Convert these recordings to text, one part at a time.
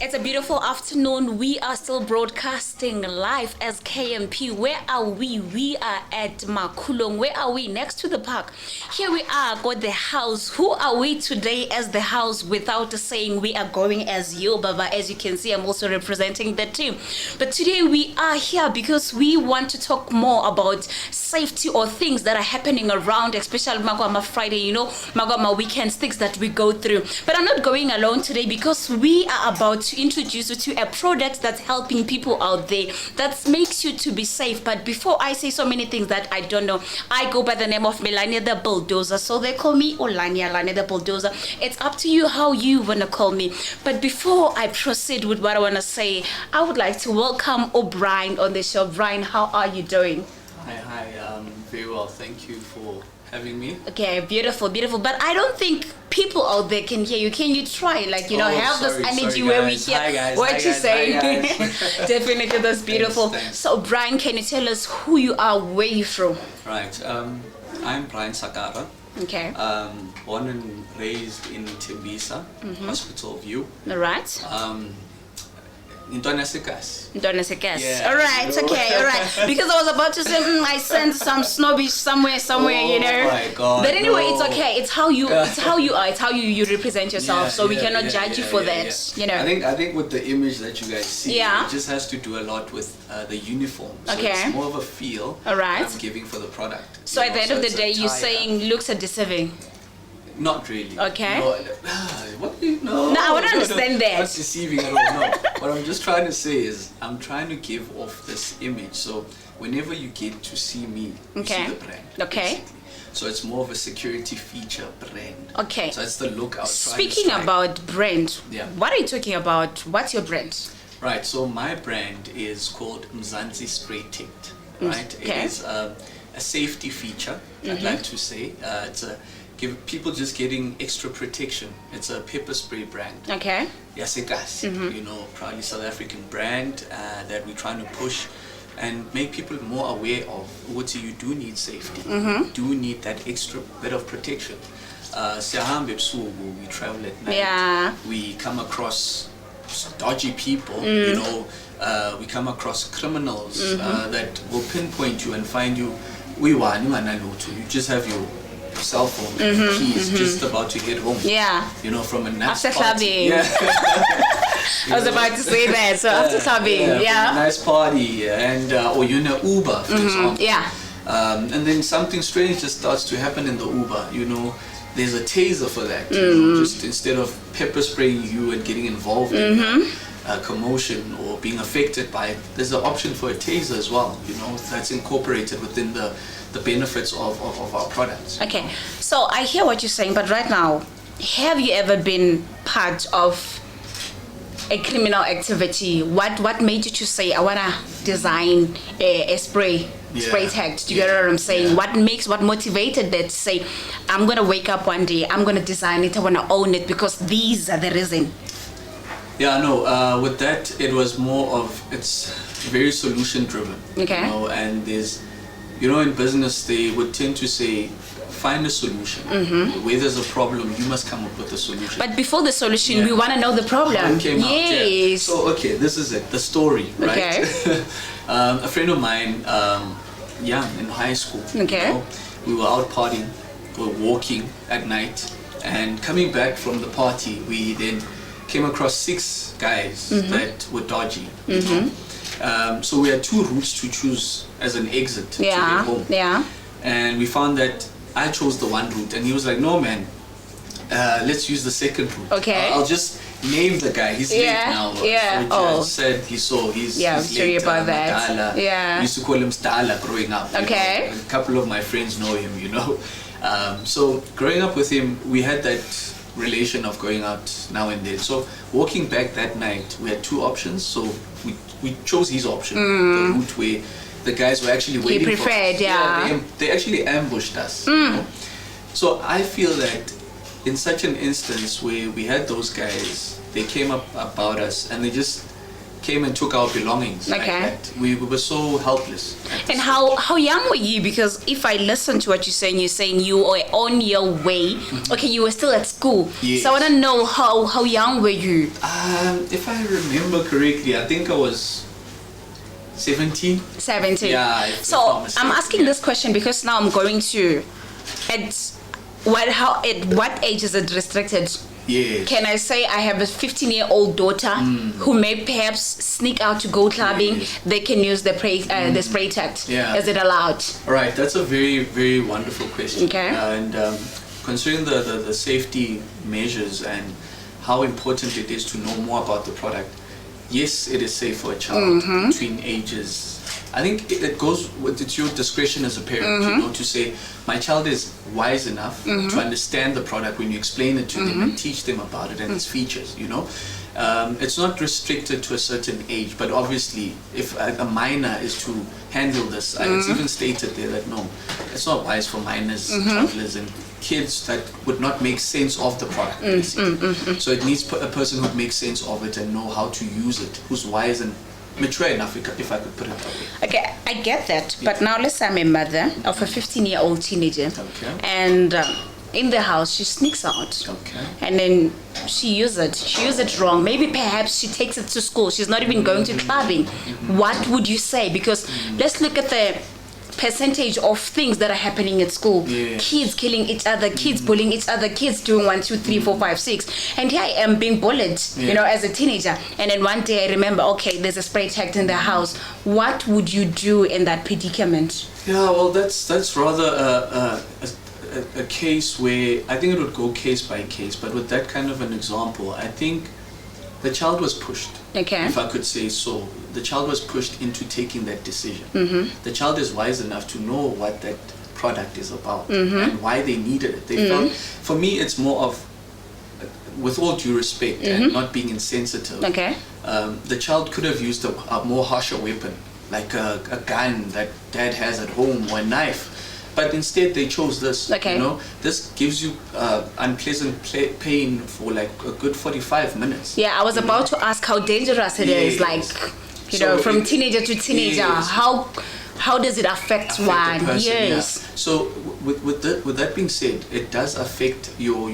It's a beautiful afternoon. We are still broadcasting live as KMP. Where are we? We are at Makulong. Where are we? Next to the park. Here we are, got the house. Who are we today as the house without saying we are going as you, Baba? As you can see, I'm also representing the team. But today we are here because we want to talk more about safety or things that are happening around, especially Magwama Friday, Magwama weekends, things that we go through. But I'm not going alone today because we are about to introduce you to a product that's helping people out there, that makes you to be safe. But before I say so many things that I don't know, I go by the name of Melania the Bulldozer. So they call me Olania, Lania the Bulldozer. It's up to you how you want to call me. But before I proceed with what I want to say, I would like to welcome O'Brien on the show. Brian, how are you doing? Hi, very well. Thank you for having me. Okay, beautiful. But I don't think people out there can hear you. Can you try, have this energy where we hear what you're saying? Definitely, that's beautiful. Thanks. So, Brian, can you tell us who you are, where you're from? Right. I'm Brian Sakara. Okay. Born and raised in Tembisa, Hospital View. All right. In Donasikas. Yeah. All right. Okay. All right. Because I was about to say, I sense some snobbish somewhere. Oh my God. But anyway, no. it's okay. It's how you. It's how you are. It's how you represent yourself. So we cannot judge you for that. I think with the image that you guys see, Yeah. it just has to do a lot with the uniform. So Okay. it's more of a feel All right. I'm giving for the product. So at the end of the it's a day, you're tie-up. saying looks are deceiving. Not really. Okay. No, what do you know? No, I wouldn't understand that. Not deceiving at all. No. What I'm just trying to say is I'm trying to give off this image. So whenever you get to see me, you Okay. see the brand. Okay. Basically. So it's more of a security feature brand. Okay. So it's the look I was trying Speaking to strike. about brand, Yeah. what are you talking about? What's your brand? Right. So my brand is called Mzansi Spray Tect. Right. Okay. It is a safety feature. I'd like to say it's a give people just getting extra protection. It's a pepper spray brand. Okay. Yasekas, proudly South African brand that we're trying to push and make people more aware of what you do need safety. You do need that extra bit of protection. We travel at night. Yeah. We come across dodgy people, we come across criminals that will pinpoint you and find you. You just have your cell phone keys just about to get home. Yeah. From a nice After party. clubbing. Yeah. I was about to say that. So after clubbing, from a yeah. nice party and or you're in an Uber, for example. Yeah. And then something strange just starts to happen in the Uber. There's a taser for that. Just instead of pepper spraying you and getting involved in a commotion or being affected by it, there's an option for a taser as well. That's incorporated within the benefits of our products. Okay. So I hear what you're saying, but right now, have you ever been part of a criminal activity? What made you to say, I wanna design a spray tect? Do you get what I'm saying? Yeah. What motivated that to say, I'm gonna wake up one day, I'm gonna design it, I wanna own it because these are the reason? Yeah, no, with that, it was more of, it's very solution driven. Okay. And there's, in business, they would tend to say, find a solution. Where there's a problem, you must come up with a solution. But before the solution, we want to know the problem. How it came out, Yes. So, okay, this is it, the story, right? Okay. A friend of mine, in high school, Okay. We were out partying, we were walking at night, and coming back from the party, we then came across 6 guys that were dodgy. So we had 2 routes to choose as an exit to get home. Yeah. And we found that I chose the one route, and he was like, "No, man, let's use the second route." Okay. I'll just name the guy. He's late now. Yeah. So said he's I'm he's sure late. about that. Madala. Yeah. We used to call him Stala growing up. Okay. A couple of my friends know him. So growing up with him, we had that relation of going out now and then. So walking back that night, we had 2 options. So we chose his option, the route where the guys were actually waiting preferred, for us. yeah. They actually ambushed us. So I feel that in such an instance where we had those guys, they came up about us and they just came and took our belongings. Like Okay. that. We were so helpless. at this And stage. how young were you? Because if I listen to what you're saying you were on your way. Okay, you were still at school. Yes. So I want to know how young were you? If I remember correctly, I think I was 17. 17. Yeah. if So I'm not I'm mistaken, asking yeah. this question because now I'm going to at what age is it restricted? Yes. Can I say I have a 15-year-old daughter who may perhaps sneak out to go clubbing? Yes. They can use the spray tect. Yeah. Is it allowed? All right, that's a very, very wonderful question. Okay. And considering the safety measures and how important it is to know more about the product, yes, it is safe for a child between ages. I think it goes with it's your discretion as a parent, you know, to say my child is wise enough to understand the product when you explain it to them and teach them about it and its features, you know. It's not restricted to a certain age, but obviously if a minor is to handle this, it's even stated there that no, it's not wise for minors, toddlers and kids that would not make sense of the product, basically. So it needs a person who makes sense of it and know how to use it, who's wise and mature enough, if I could put it that way. Okay, I get that. But now let's say I'm a mother of a 15-year-old teenager. Okay. And in the house, she sneaks out. Okay. And then she uses it. She uses it wrong. Maybe perhaps she takes it to school. She's not even going to clubbing. What would you say? Because let's look at the percentage of things that are happening at school. Yes. Kids killing each other, kids bullying each other, kids doing 1, 2, 3, 4, 5, 6. And here I am being bullied, you know, as a teenager. And then one day I remember, okay, there's a spray tect in the house. What would you do in that predicament? Yeah, well, that's rather a case where I think it would go case by case, but with that kind of an example, I think the child was pushed. Okay. If I could say so, the child was pushed into taking that decision. The child is wise enough to know what that product is about and why they needed it. They felt, for me, it's more of, with all due respect and not being insensitive. Okay. The child could have used a more harsher weapon, like a gun that dad has at home or a knife. But instead they chose this. Okay. You know, this gives you unpleasant pain for like a good 45 minutes. Yeah, I was about to ask how dangerous it is. Yes. Like, you So know, from it- teenager to teenager. Yes. How does it affect Affect one? the person, Yes. yeah. So with that being said, it does affect your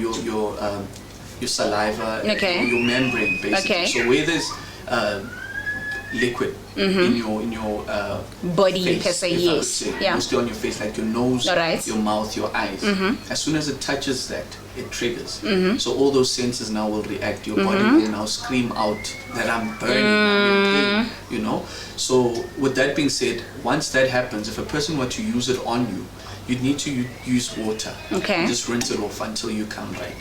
saliva, Okay. your membrane basically. Okay. So where there's liquid in your Body face, per se, if I would yes. say, Yeah. mostly on your face, like your nose, Alright. your mouth, your eyes. As soon as it touches that, it triggers. Mm-hmm. So all those senses now will react. Your body will now scream out that I'm burning, I'm in pain, you know. So with that being said, once that happens, if a person were to use it on you, you'd need to use water. Okay. Just rinse it off until you come right.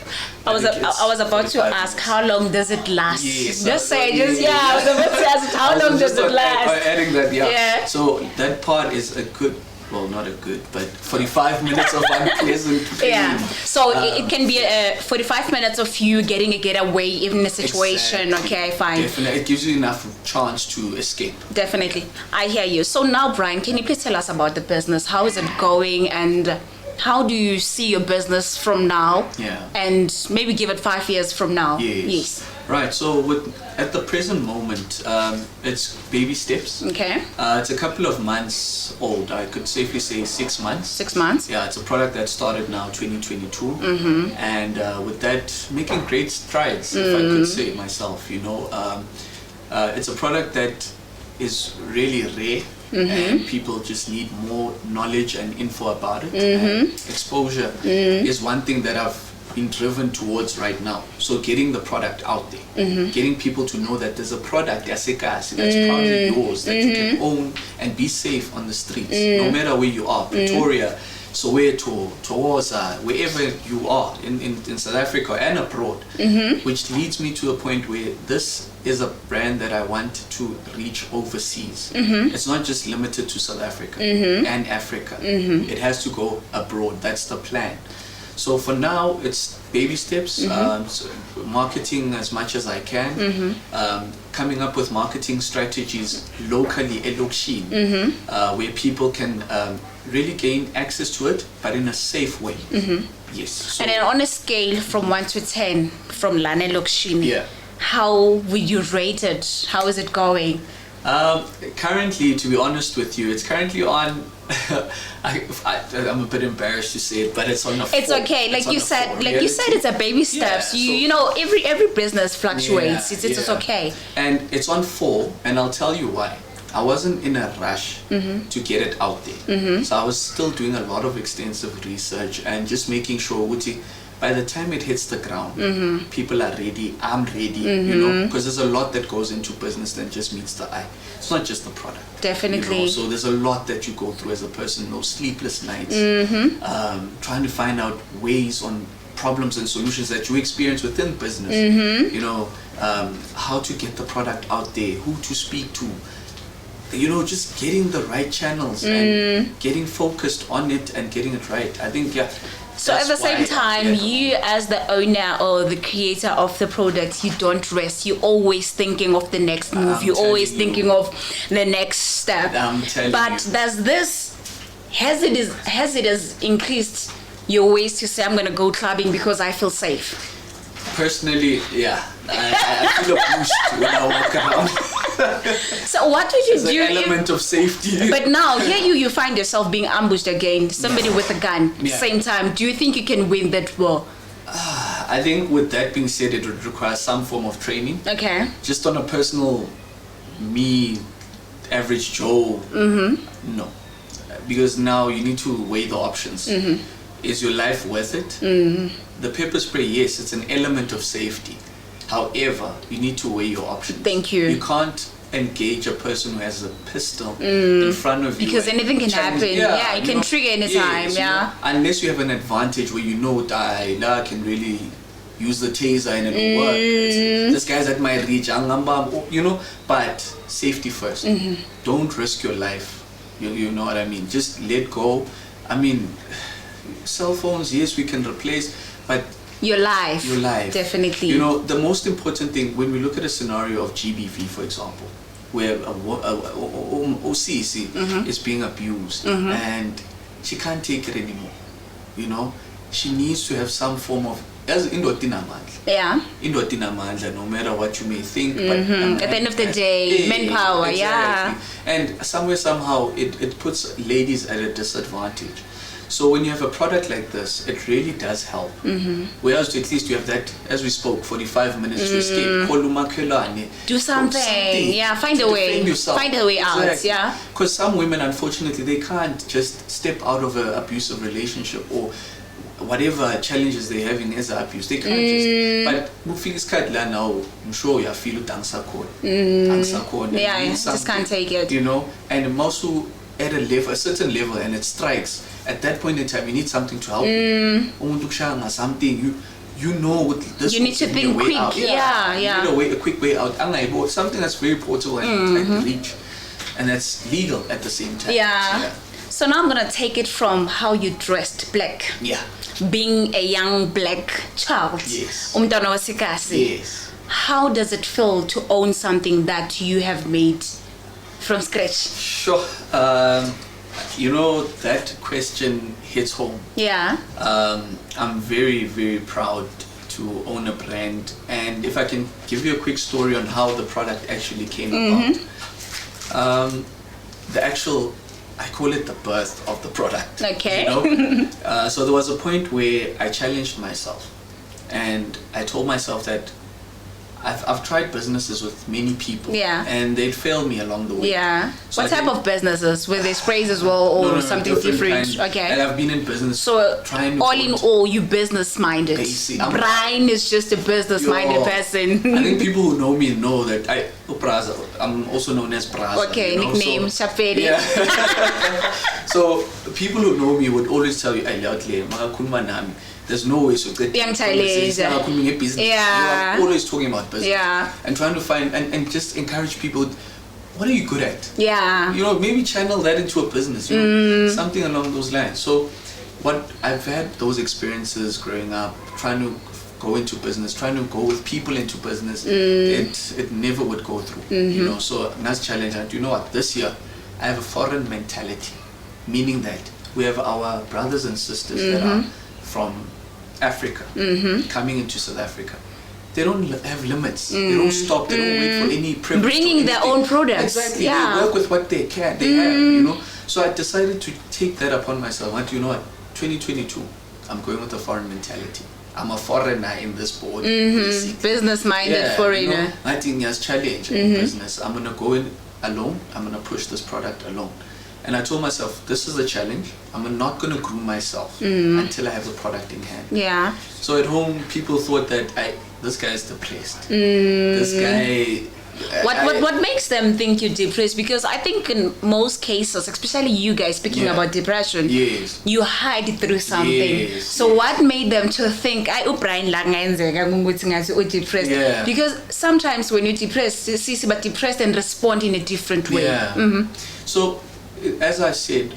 I was think it's about to 45 ask minutes. how long does it last? Yes, Just say, yeah, I was about to ask how I was long does just it last? Adding that, yeah. Yeah. So that part is a good, well, not a good, but 45 minutes of unpleasant pain. Yeah. So it can be 45 minutes of you getting a getaway in a situation. Exactly. Okay, fine. Definitely, it gives you enough chance to escape. Definitely. I hear you. So now, Brian, can you please tell us about the business? How is it going and how do you see your business from now? Yeah. And maybe give it 5 years from now. Yes. Right. So at the present moment, it's baby steps. Okay. It's a couple of months old. I could safely say 6 months. 6 months. Yeah, it's a product that started now 2022, and with that making great strides, if I could say myself. You know, it's a product that is really rare. And people just need more knowledge and info about it. And exposure is one thing that I've been driven towards right now. So getting the product out there, getting people to know that there's a product that's proudly yours, that you can own and be safe on the streets, no matter where you are, Pretoria, Soweto, Towosa, wherever you are in South Africa and abroad, which leads me to a point where this is a brand that I want to reach overseas. It's not just limited to South Africa and Africa. It has to go abroad. That's the plan. So for now, it's baby steps, so marketing as much as I can, coming up with marketing strategies locally, where people can really gain access to it, but in a safe way. Yes. So, And then on a scale from 1 to 10, from Lana Lokshini, yeah. how would you rate it? How is it going? Currently, to be honest with you, it's currently on. I'm a bit embarrassed to say it, but it's on a 4. It's okay. Like you said, it's a baby steps. Yeah, You know, every business fluctuates. Yeah, It's okay. And it's on 4, and I'll tell you why. I wasn't in a rush to get it out there. So I was still doing a lot of extensive research and just making sure, Uti, by the time it hits the ground, people are ready, I'm ready, you know, because there's a lot that goes into business that just meets the eye. It's not just the product. Definitely. You know? So there's a lot that you go through as a person, no sleepless nights, trying to find out ways on problems and solutions that you experience within business. You know, how to get the product out there, who to speak to, you know, just getting the right channels and getting focused on it and getting it right. I think, yeah. So at the same time, you as the owner or the creator of the product, you don't rest. You're always thinking of the next move. You're always thinking of the next step. I'm telling but you. does this, has it increased your ways to say, I'm going to go clubbing because I feel safe? Personally, yeah. I feel a boost when I walk around. So what would you There's do? an element of safety. But now, here you find yourself being ambushed again, somebody with a gun, Yeah. same time. Do you think you can win that war? I think with that being said, it would require some form of training. Okay. Just on a personal, me, average Joe, no. Because now you need to weigh the options. Is your life worth it? The pepper spray, yes, it's an element of safety. However, you need to weigh your options. Thank you. You can't engage a person who has a pistol in front of you. Because and anything can challenge- happen. Yeah, it can trigger anytime. you Yeah. know, unless you have an advantage where you know that can really use the taser and it will work. This guy's at my reach, you know, but safety 1st. Don't risk your life. You know what I mean? Just let go. I mean, cell phones, yes, we can replace, but Your life. Definitely. you know, the most important thing when we look at a scenario of GBV, for example, where OCC is being abused and she can't take it anymore, you know, she needs to have some form of, as Yeah. no matter what you may think, but At the end of the day, manpower, yeah. And somewhere, somehow, it puts ladies at a disadvantage. So when you have a product like this, it really does help. Whereas at least you have that, as we spoke, 45 minutes to escape. Do something. Yeah, find a way. Find a way out, yeah. Because some women, unfortunately, they can't just step out of an abusive relationship or whatever challenges they're having as an abuse. They can't just. But Mufing's cut now, I'm sure you feel Dangsakon. Yeah, I just can't take it. You know, and also at a certain level, and it strikes. At that point in time, you need something to help you. Something you know this. You need to think quick. Yeah. You need a quick way out. Something that's very portable and reach, and that's legal at the same time. Yeah. So now I'm gonna take it from how you dressed, black. Yeah. Being a young black child. Yes. Umntwana wasekhaya. Yes. How does it feel to own something that you have made from scratch? Sure. You know, that question hits home. Yeah. I'm very, very proud to own a brand. And if I can give you a quick story on how the product actually came about. I call it the birth of the product. Okay. You know? So there was a point where I challenged myself. And I told myself that I've tried businesses with many people, and they'd failed me along the way. Yeah. So what type of businesses? Were they sprays as well, or no, something different? Kind. Okay. And I've been in business. So trying to all in all, you business minded. Basic. Brian is just a business minded person. I think people who know me know that I'm also known as Braza. Okay, you know? nickname Chapter. Yeah. So people who know me would always tell you, there's no way to get business. Yeah. You are always talking about business. Yeah. And trying to find and just encourage people, what are you good at? Yeah. You know, maybe channel that into a business, you know, something along those lines. So what I've had those experiences growing up, trying to go into business, trying to go with people into business, it never would go through. You know, so that's challenge. And you know what, this year I have a foreign mentality, meaning that we have our brothers and sisters that are from Africa coming into South Africa, they don't have limits. They don't stop. They don't wait for any privilege. Bringing their own products. Exactly. Yeah. They work with what they can. They have, you know. So I decided to take that upon myself. I went, you know what, 2022, I'm going with a foreign mentality. I'm a foreigner in this board. Business-minded foreigner. You know, I think there's challenge in business. I'm gonna go in alone. I'm gonna push this product alone. And I told myself, this is a challenge. I'm not gonna groom myself until I have the product in hand. Yeah. So at home, people thought that this guy is depressed. This guy. What makes them think you're depressed? Because I think in most cases, especially you guys speaking about depression, you hide through something. So what made them to think depressed? Because sometimes when you're depressed, but depressed and respond in a different way. So as I said,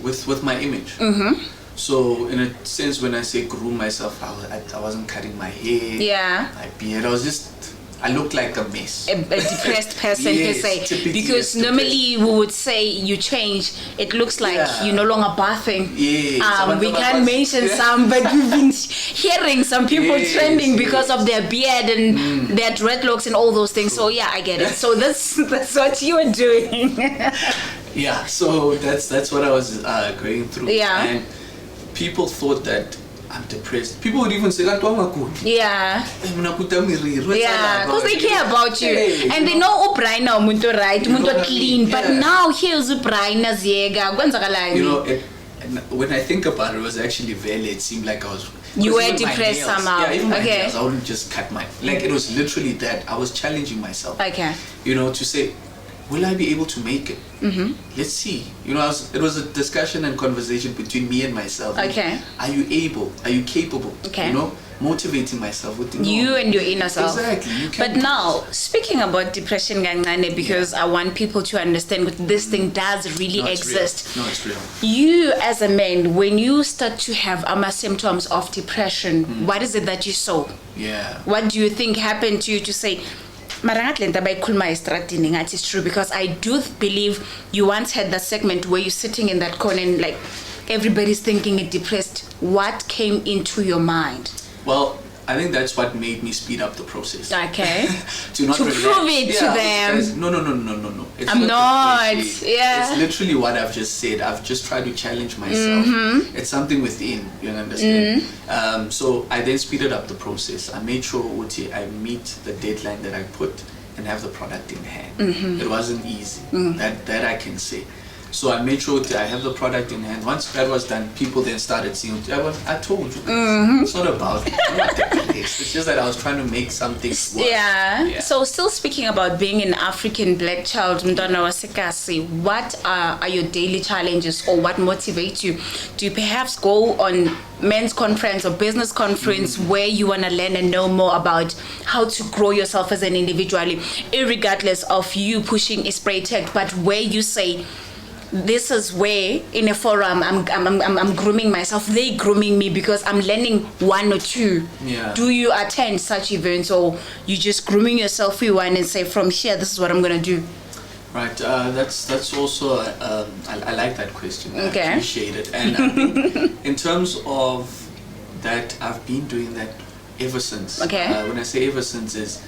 with my image. So in a sense, when I say groom myself, I wasn't cutting my hair, my beard. I looked like a mess. A depressed person per se. Because normally we would say you change. It looks like you're no longer bathing. We can't mention some, but we've been hearing some people trending because of their beard and their dreadlocks and all those things. So yeah, I get it. So that's what you were doing. So that's what I was going through. And people thought that I'm depressed. People would even say that because they care about you. And they know Ubraina muntu right, muntu clean. But now here's Ubraina Ziega. You know, when I think about it, it was actually valid. It seemed like I was. You were depressed somehow. Yeah, even my nails, I wouldn't just cut my. Like it was literally that. I was challenging myself. You know, to say, will I be able to make it? Let's see. You know, it was a discussion and conversation between me and myself. Are you able? Are you capable? You know, motivating myself with you and your inner self. Exactly. You can but now, speaking about depression, Gangane, because I want people to understand that this thing does really exist. No, it's real. You, as a man, when you start to have symptoms of depression, what is it that you saw? What do you think happened to you to say? It's true, because I do believe you once had that segment where you're sitting in that corner and like everybody's thinking it depressed. What came into your mind? Well, I think that's what made me speed up the process. To prove it to them. Guys, no. I'm not. It's literally what I've just said. I've just tried to challenge myself. It's something within, you understand? So I then speeded up the process. I made sure I meet the deadline that I put and have the product in hand. It wasn't easy. That I can say. So I made sure that I have the product in hand. Once that was done, people then started seeing, I told you, it's not about it. I'm not depressed. It's just that I was trying to make something work. So still speaking about being an African black child, Mdana Wasekasi, what are your daily challenges or what motivates you? Do you perhaps go on men's conference or business conference where you want to learn and know more about how to grow yourself as an individual, irregardless of you pushing a spray tech, but where you say, this is where in a forum I'm grooming myself, they grooming me because I'm learning one or two. Do you attend such events or you just grooming yourself for one and say from here this is what I'm gonna do? Right, that's also I like that question. I appreciate it. And I think in terms of that, I've been doing that ever since. When I say ever since is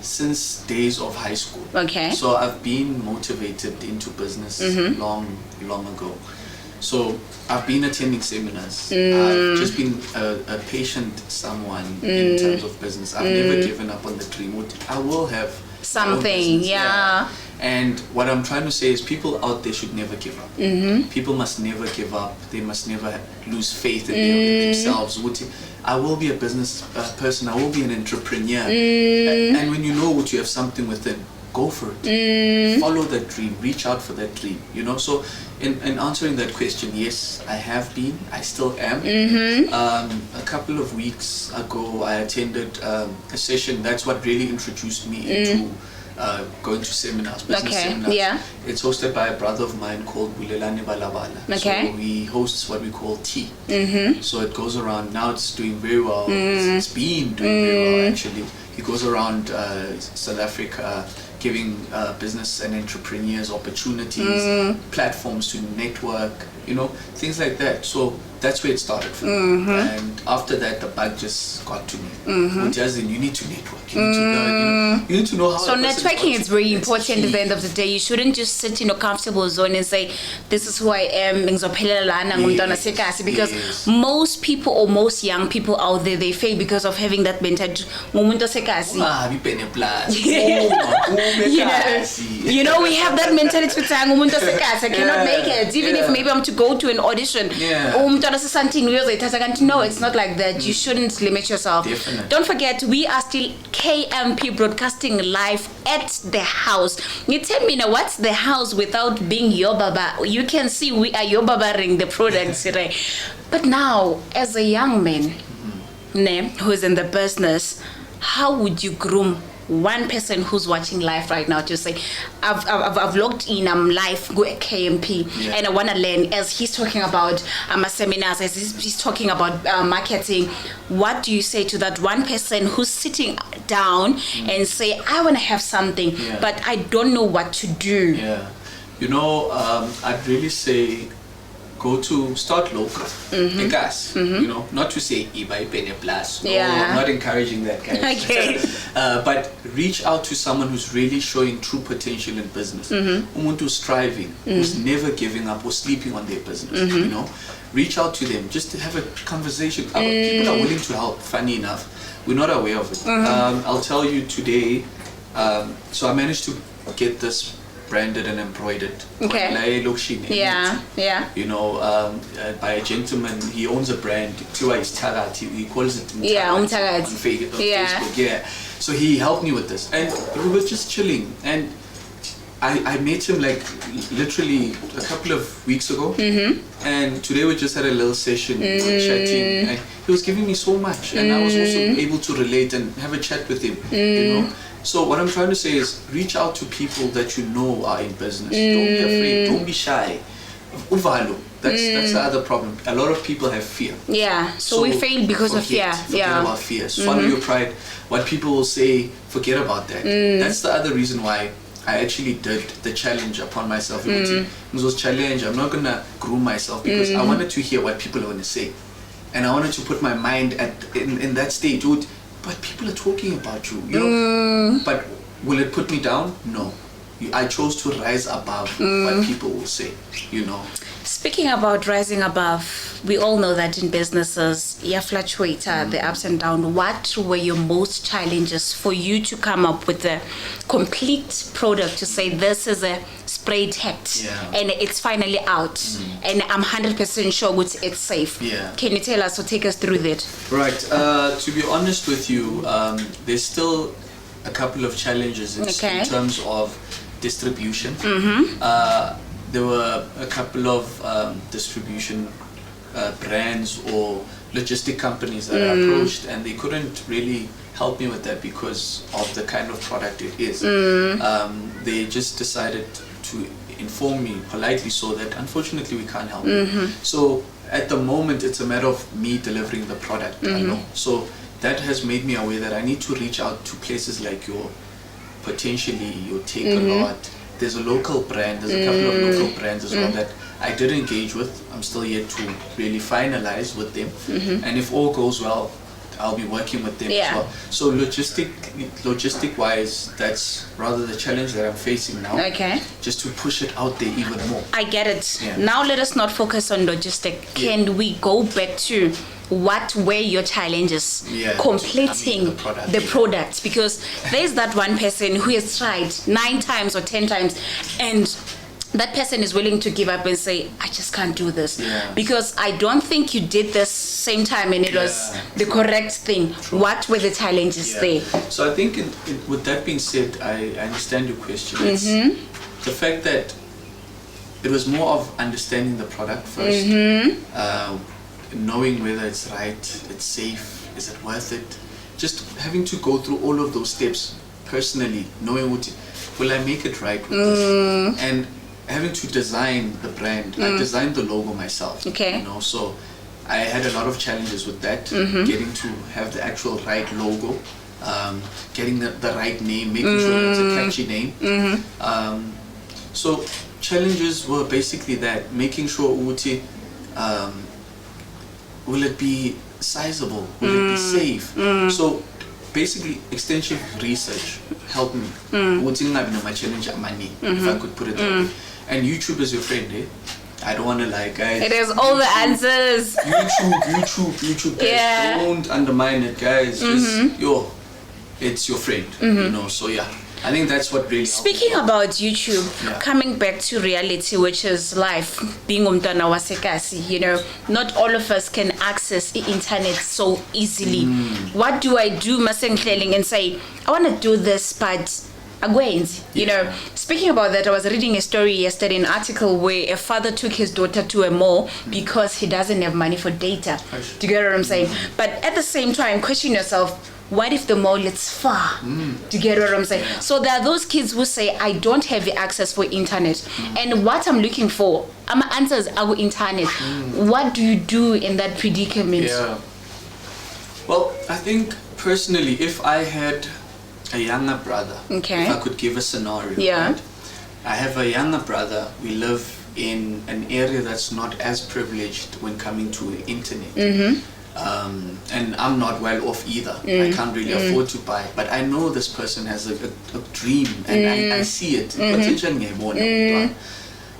since days of high school. So I've been motivated into business long ago. So I've been attending seminars. I've just been a patient someone in terms of business. I've never given up on the dream. I will have something, And what I'm trying to say is people out there should never give up. People must never give up. They must never lose faith in themselves. I will be a business person. I will be an entrepreneur. And when you know what you have something within, go for it. Follow that dream. Reach out for that dream. You know. So, in answering that question, yes, I have been. I still am. A couple of weeks ago, I attended a session. That's what really introduced me into going to seminars, business seminars. It's hosted by a brother of mine called Bulelani Balabala. So he hosts what we call tea. So it goes around, now it's doing very well. It's been doing very well actually. He goes around South Africa giving business and entrepreneurs opportunities, platforms to network, things like that. So that's where it started for me. And after that, the bug just got to me. Which as in, you need to network. You need to learn. You need to know how. So networking is very important at the end of the day. You shouldn't just sit in a comfortable zone and say, "This is who I am." Because most people or most young people out there, they fail because of having that mentality. We have that mentality. I cannot make it, even if maybe I'm to go to an audition. No, it's not like that. You shouldn't limit yourself. Definitely. Don't forget, we are still KMP broadcasting live at the house. You tell me now, what's the house without being your baba? You can see we are your babaring the products today. But now, as a young man who's in the business, how would you groom one person who's watching live right now to say, I've logged in, I'm live, go at KMP, and I want to learn, as he's talking about seminars, as he's talking about marketing. What do you say to that one person who's sitting down and say, I want to have something, but I don't know what to do? I'd really say, start local. Not to say plus. No, I'm not encouraging that, guys. Okay. But reach out to someone who's really showing true potential in business. Who's striving, who's never giving up or sleeping on their business. Reach out to them just to have a conversation. People are willing to help, funny enough. We're not aware of it. I'll tell you today, so I managed to get this branded and embroidered. Okay. By a gentleman. He owns a brand. He calls it on Facebook. So he helped me with this, and we were just chilling. And I met him like literally a couple of weeks ago, and today we just had a little session. We were chatting, and he was giving me so much, and I was also able to relate and have a chat with him. So what I'm trying to say is, reach out to people that you know are in business. Don't be afraid. Don't be shy. Uvalo. That's the other problem. A lot of people have fear. Yeah. So we fail because of fear. Forget about fear. Swallow your pride. What people will say, forget about that. That's the other reason why I actually did the challenge upon myself. It was challenge. I'm not gonna groom myself because I wanted to hear what people are gonna say, and I wanted to put my mind in that stage. But people are talking about you, But will it put me down? No. I chose to rise above what people will say, Speaking about rising above, we all know that in businesses, you fluctuate the ups and downs. What were your most challenges for you to come up with a complete product to say this is a spray tect and it's finally out and I'm 100% sure it's safe? Can you tell us or take us through that? Right. To be honest with you, there's still a couple of challenges in terms of distribution. There were a couple of distribution brands or logistic companies that I approached, and they couldn't really help me with that because of the kind of product it is. They just decided to inform me politely so that unfortunately we can't help you. So at the moment it's a matter of me delivering the product. I know. So that has made me aware that I need to reach out to places like your Take a Lot. There's a local brand, there's a couple of local brands as well that I did engage with. I'm still yet to really finalize with them. And if all goes well, I'll be working with them as well. So logistic wise, that's rather the challenge that I'm facing now. Okay. Just to push it out there even more. I get it. Now let us not focus on logistic. Can we go back to what were your challenges completing the products? Because there's that one person who has tried 9 times or 10 times, and that person is willing to give up and say, I just can't do this because I don't think you did this same time and it was the correct thing. True. What were the challenges there? So I think with that being said, I understand your question. It's the fact that it was more of understanding the product first, knowing whether it's right, it's safe, is it worth it, just having to go through all of those steps personally, knowing will I make it right with this, and having to design the brand. I designed the logo myself. So I had a lot of challenges with that, getting to have the actual right logo getting the right name, making sure it's a catchy name. So challenges were basically that, making sure Uti, will it be sizable, will it be safe? So basically extensive research helped me. Uti ngabi my challenge money, if I could put it that way. And YouTube is your friend, eh? I don't want to lie, guys. It has all the answers. YouTube, guys. Yeah. Don't undermine it, guys. Just, it's your friend, you know. So yeah, I think that's what really. Speaking about YouTube, coming back to reality, which is life, being umntwana wasekasi, you know, not all of us can access the internet so easily. What do I do, masenghleleng, and say, I want to do this, but you know, speaking about that, I was reading a story yesterday, an article where a father took his daughter to a mall because he doesn't have money for data. Do you get what I'm saying? But at the same time, question yourself, what if the mall is far? Do you get what I'm saying? So there are those kids who say, I don't have the access for internet. And what I'm looking for, my answer is our internet. What do you do in that predicament? Yeah. Well, I think personally, if I had a younger brother, if I could give a scenario, right? I have a younger brother. We live in an area that's not as privileged when coming to the internet. And I'm not well off either. I can't really afford to buy, but I know this person has a dream, and I see it.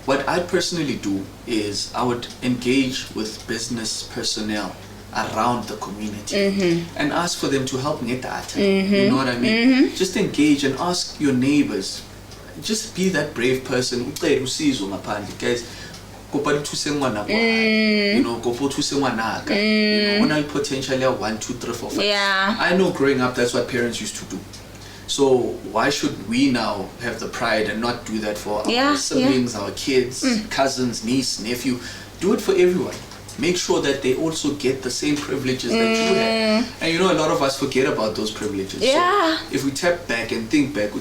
What I personally do is I would engage with business personnel around the community and ask for them to help me data. You know what I mean? Just engage and ask your neighbors. Just be that brave person. Guys, you know, go when potentially 1, 2, 3, 4, 5. I know growing up that's what parents used to do. So why should we now have the pride and not do that for our siblings, our kids, cousins, niece, nephew? Do it for everyone. Make sure that they also get the same privileges that you have. And you know, a lot of us forget about those privileges. So if we tap back and think back, we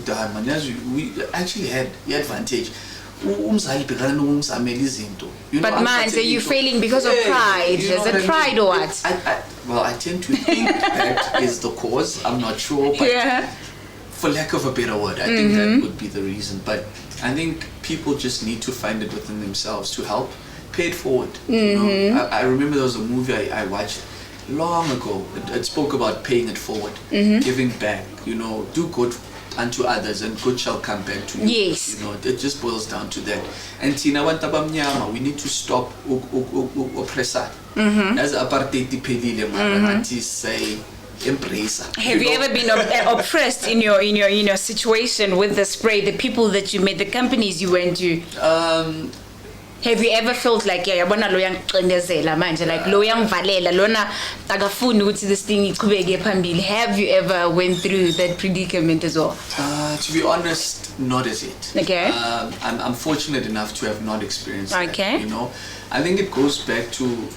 actually had the advantage. But man, so you're failing because of pride. Is it pride or what? Well, I tend to think that is the cause. I'm not sure, but for lack of a better word, I think that would be the reason. But I think people just need to find it within themselves to help. Pay it forward. You know? I remember there was a movie I watched long ago. It spoke about paying it forward, giving back. You know, do good unto others, and good shall come back to you. Yes. You know, it just boils down to that. And Tina Wantabamnyama, we need to stop oppressor. As apartheid dipelile, aunties say. Have you ever been oppressed in your situation with the spray, the people that you met, the companies you went to? Have you ever felt like yabona lo yangixindezela manje, like lo yangivalela lona akafuni ukuthi this thing iqhubeke phambili? Have you ever went through that predicament as well? To be honest, not as yet. Okay. I'm fortunate enough to have not experienced that. Okay. You know, I think it goes back to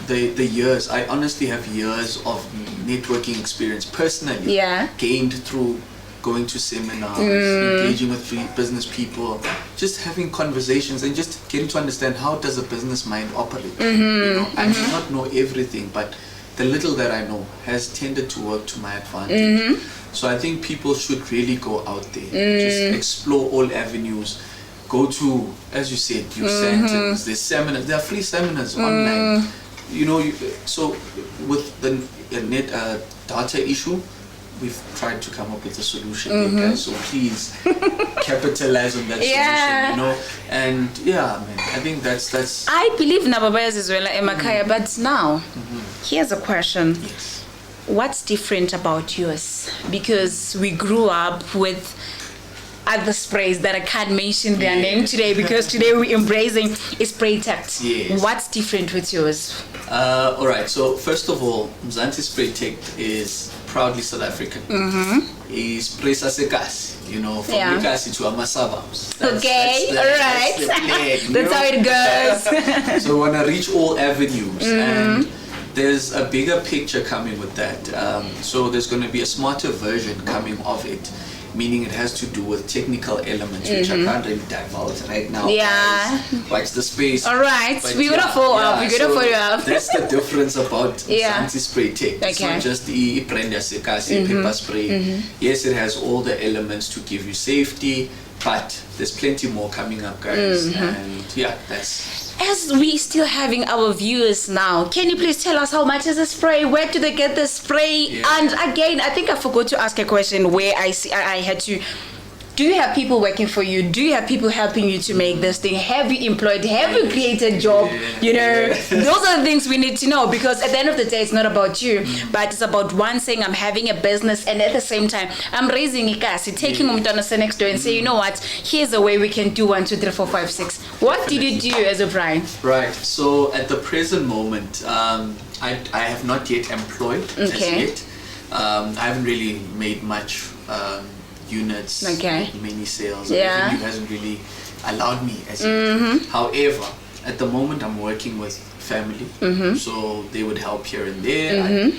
the years. I honestly have years of networking experience personally gained through going to seminars, engaging with business people, just having conversations and just getting to understand how does a business mind operate. You know, I may not know everything, but the little that I know has tended to work to my advantage. So I think people should really go out there, just explore all avenues. Go to, as you said, your centers, there's seminars, there are free seminars online. You know, so with the net data issue, we've tried to come up with a solution, guys. So please capitalize on that solution, you know. And man, I think that's. I believe Nababayas is well Emakaya, but now here's a question. Yes. What's different about yours? Because we grew up with other sprays that I can't mention their name today, because today we're embracing a Spray Tect. Yes. What's different with yours? All right. So first of all, Mzansi Spray Tect is proudly South African. He sprays sekasi, you know, from Lekasi to our suburbs. That's how it goes. So we want to reach all avenues, and there's a bigger picture coming with that. So there's going to be a smarter version coming of it. meaning it has to do with technical elements, which I can't really divulge right now. Yeah. Guys, watch the space. All right, But we're gonna follow up. We're gonna follow up. That's the difference about Mzansi Spray Tect. It's Okay. not just the brand pepper spray. Yes, it has all the elements to give you safety, but there's plenty more coming up, guys. And yeah, that's. As we still having our viewers now, can you please tell us how much is the spray? Where do they get the spray? Yeah. And again, I think I forgot to ask a question where I had to. Do you have people working for you? Do you have people helping you to make this thing? Have you employed? Have you created a job? You know, those are the things we need to know, because at the end of the day, it's not about you, but it's about one saying, I'm having a business, and at the same time, I'm raising ikasi, taking umntwana next door and say, you know what, here's a way we can do 1, 2, 3, 4, 5, 6. What did you do as a Brian? Right. So at the present moment, I have not yet employed as yet. I haven't really made much units, many sales. Revenue hasn't really allowed me as yet. However, at the moment I'm working with family, so they would help here and there. I,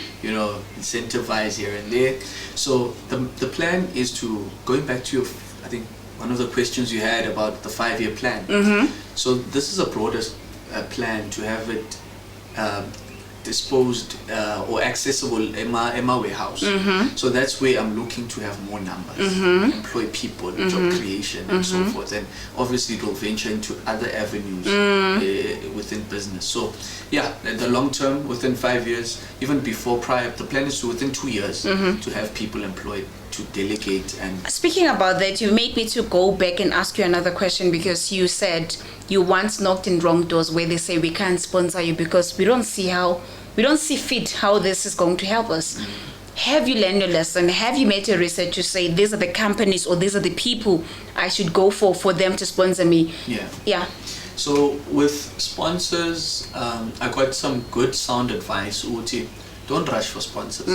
incentivize here and there. So the plan is to, going back to your, I think one of the questions you had about the 5-year plan. So this is a broader plan to have it disposed or accessible in my warehouse. So that's where I'm looking to have more numbers, employ people, job creation and so forth, and obviously it will venture into other avenues within business. So yeah, in the long term, within 5 years, even before prior, the plan is to within 2 years to have people employed to delegate. And speaking about that, you made me to go back and ask you another question, because you said you once knocked in wrong doors where they say we can't sponsor you because we don't see fit how this is going to help us. Have you learned your lesson? Have you made a research to say these are the companies or these are the people I should go for them to sponsor me? Yeah. So with sponsors, I got some good sound advice. Uti, don't rush for sponsors.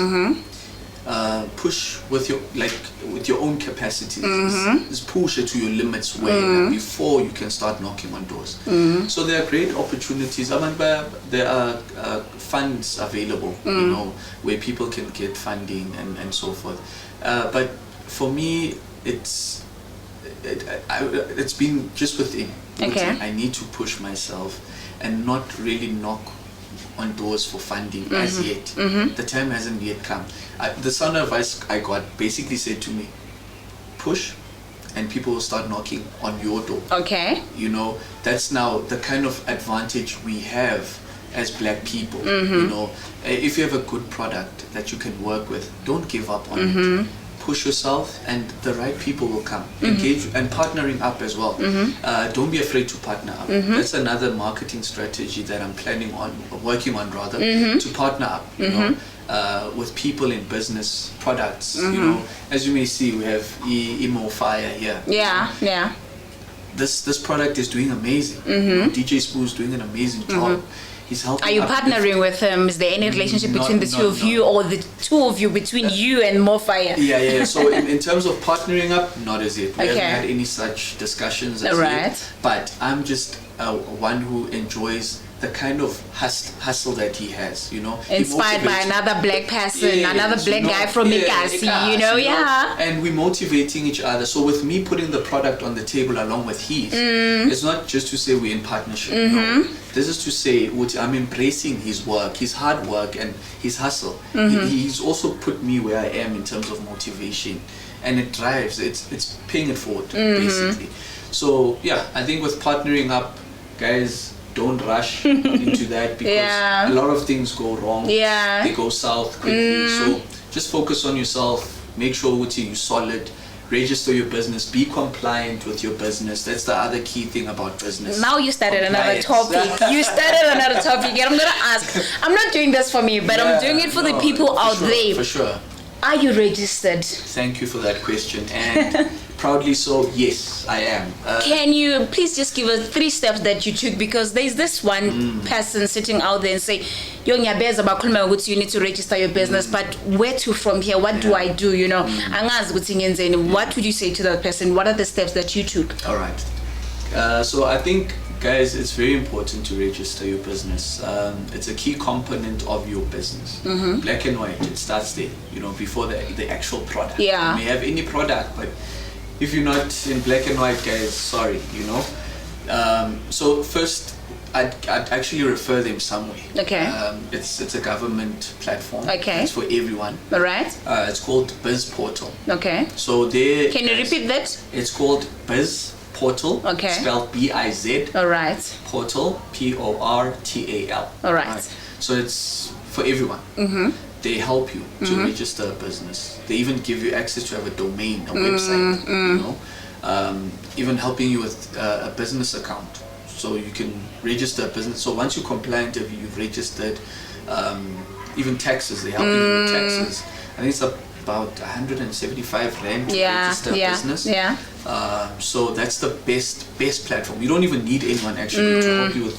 Push with your own capacities. Just push it to your limits before you can start knocking on doors. So there are great opportunities. There are funds available, where people can get funding and so forth. But for me, it's been just within. I need to push myself and not really knock on doors for funding as yet. The time hasn't yet come. The sound advice I got basically said to me, push and people will start knocking on your door. That's now the kind of advantage we have as black people. If you have a good product that you can work with, don't give up on it. Push yourself and the right people will come. Engage and partnering up as well. Don't be afraid to partner up. That's another marketing strategy that I'm working on to partner up with people in business products. As you may see, we have Emo Fire here. This product is doing amazing. DJ Spoo is doing an amazing job. He's helping. Are you partnering with him? Is there any relationship between the two of you, or the two of you between you and More Fire? Yeah. So in terms of partnering up, not as yet. We haven't had any such discussions as yet. But I'm just one who enjoys the kind of hustle that he has, Inspired by another black person, another black guy from Ikasi, And we're motivating each other. So with me putting the product on the table along with his, it's not just to say we're in partnership. No. This is to say I'm embracing his work, his hard work and his hustle. He's also put me where I am in terms of motivation. And it drives, it's paying it forward, basically. So yeah, I think with partnering up, guys, don't rush into that, because a lot of things go wrong. They go south quickly. So just focus on yourself. Make sure you're solid. Register your business. Be compliant with your business. That's the other key thing about business. Now you started another topic. And I'm gonna ask. I'm not doing this for me, but I'm doing it for the people out there. For sure. Are you registered? Thank you for that question. And proudly so, yes, I am. Can you please just give us 3 steps that you took? Because there's this one person sitting out there and say, you need to register your business, but where to from here? What do I do? What would you say to that person? What are the steps that you took? All right. So I think, guys, it's very important to register your business. It's a key component of your business. Black and white, it starts there, before the actual product. Yeah. You may have any product, but if you're not in black and white, guys, sorry, So first, I'd actually refer them somewhere. Okay. It's a government platform. Okay. It's for everyone. All right. It's called Biz Portal. Okay. So there. Can you repeat that? It's called Biz Portal. Okay. Spelled B-I-Z. All right. Portal, Portal. All right. So it's for everyone. They help you to register a business. They even give you access to have a domain, a website. Even helping you with a business account, so you can register a business. So once you're compliant, if you've registered, even taxes, they help you with taxes. I think it's about 175 rand to register a business. Yeah. So that's the best platform. You don't even need anyone actually to help you with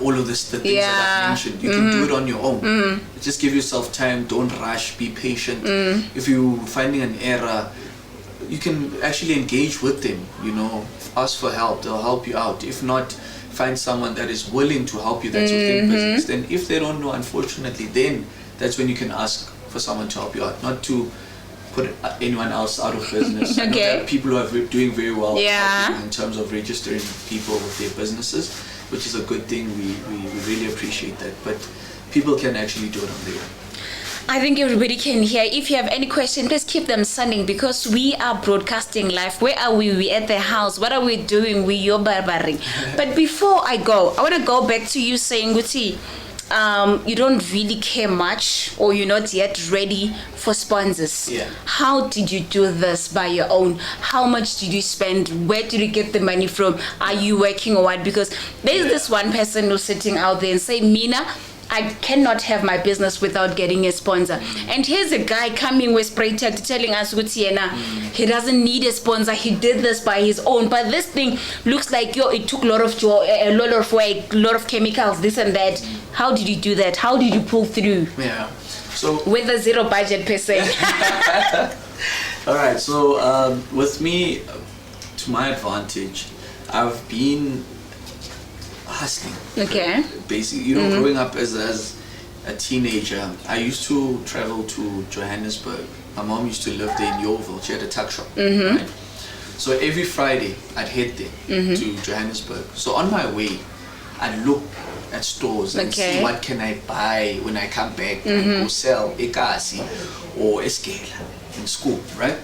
all of the things that I've mentioned. You can do it on your own. Just give yourself time. Don't rush. Be patient. If you're finding an error, you can actually engage with them. Ask for help. They'll help you out. If not, find someone that is willing to help you. That's within business. Then, if they don't know, unfortunately, then that's when you can ask for someone to help you out. Not to put anyone else out of business. I know there are people who are doing very well in terms of registering people with their businesses, which is a good thing. We really appreciate that. But people can actually do it on their own. I think everybody can hear. If you have any question, please keep them sending, because we are broadcasting live. Where are we? We at the house. What are we doing? We are barbering. But before I go, I want to go back to you saying, Guti, you don't really care much, or you're not yet ready for sponsors. Yeah. How did you do this by your own? How much did you spend? Where did you get the money from? Are you working or what? Because there's this one person who's sitting out there and saying, Mina, I cannot have my business without getting a sponsor. And here's a guy coming with Spray Tect telling us, he doesn't need a sponsor. He did this by his own. But this thing looks like, it took a lot of work, a lot of chemicals, this and that. How did you do that? How did you pull through? Yeah. So with a zero budget per se. All right. So with me, to my advantage, I've been hustling. Okay. Basically, growing up as a teenager, I used to travel to Johannesburg. My mom used to live there in Yeoville. She had a tuck shop. Right? So every Friday, I'd head there to Johannesburg. So on my way, I'd look at stores and see what can I buy when I come back and go sell ekasi or eskela in school, right?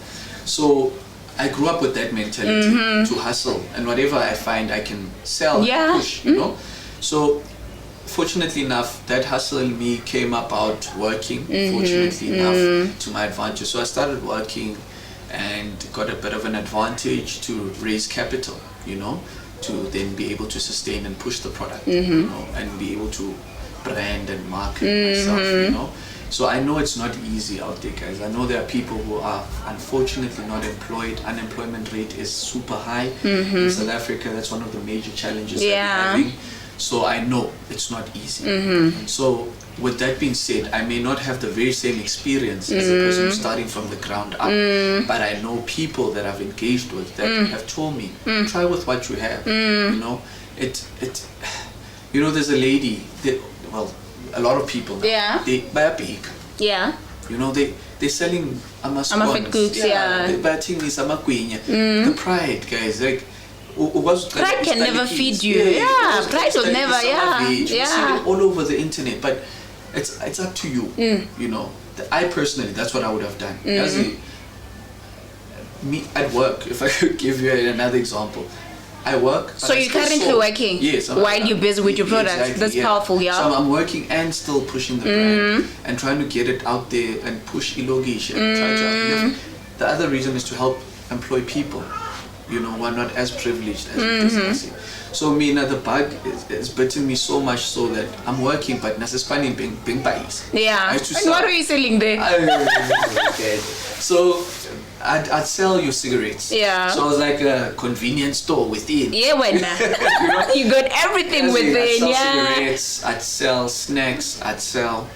So I grew up with that mentality to hustle, and whatever I find I can sell and push, So fortunately enough, that hustle in me came about working, fortunately enough, to my advantage. So I started working and got a bit of an advantage to raise capital, to then be able to sustain and push the product, and be able to brand and market myself, So I know it's not easy out there, guys. I know there are people who are unfortunately not employed. Unemployment rate is super high. In South Africa, that's one of the major challenges that we're having. So I know it's not easy. So with that being said, I may not have the very same experience as a person starting from the ground up, but I know people that I've engaged with that have told me, try with what you have. There's a lady that, a lot of people now, they buy a bake. Yeah. They're selling Amafet cooks, they buy things, the pride, guys, like pride can never feed you. Pride will never. You see it all over the internet, but it's up to you. I personally, that's what I would have done. Me at work, if I could give you another example, I work. So you're currently working? Yes. While you're busy with your products. Exactly, that's powerful, So I'm working and still pushing the brand and trying to get it out there and push Ilogish and try to uplift. The other reason is to help employ people, who are not as privileged as business. So the bug is bitten me so much so that I'm working, but nasespani being buys. Yeah. And what are you selling there? Okay. So I'd sell you cigarettes. Yeah. So I was like a convenience store within. Yeah, when you got everything within. I'd sell cigarettes, I'd sell snacks, I'd sell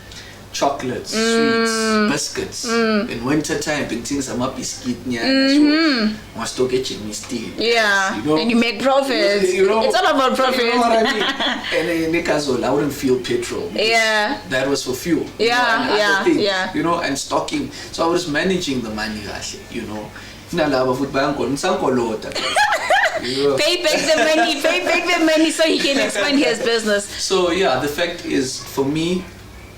chocolates, sweets, biscuits. In winter time, things are up biscuit. I still get Jimmy Steel. Yeah, you know? And you make profits. It's all about profits. You know what I mean? And in Nikazol, I wouldn't feel petrol. Yeah. That was for fuel. Yeah, and other things, yeah. And stocking. So I was managing the money, you know. Pay back the money so he can expand his business. So yeah, the fact is, for me,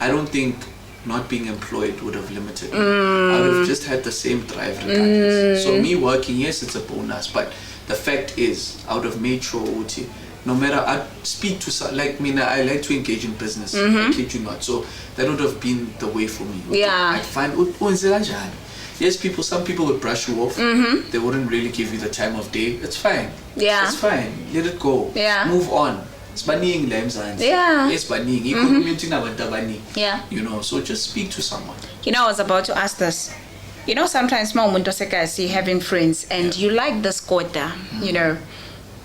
I don't think not being employed would have limited me. I would have just had the same drive regardless. So me working, yes, it's a bonus, but the fact is, I would have made sure, Uti, no matter, I'd speak to, like me, I like to engage in business, I kid you not. So that would have been the way for me. Yeah. I'd find, yes, some people would brush you off. They wouldn't really give you the time of day. It's fine. Yeah. It's fine. Let it go. Yeah. Move on. It's banning Mzansi. Yeah. Yes, banning. Yeah. So just speak to someone. I was about to ask this. Sometimes I see having friends and you like this kota,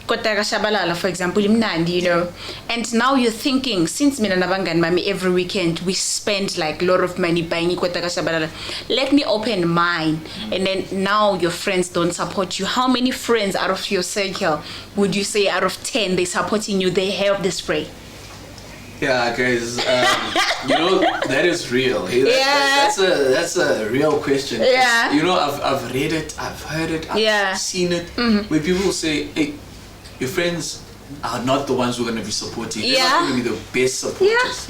kota kashabalala, for example, and now you're thinking, since mina nabangani mami every weekend we spend like a lot of money buying kota kashabalala, let me open mine. And then now your friends don't support you. How many friends out of your circle would you say out of 10 they supporting you, they have the spray? Yeah, guys, that is real. That's a real question. Yeah. I've read it, I've heard it, I've seen it, where people say, hey, your friends are not the ones who are going to be supporting. They're not going to be the best supporters,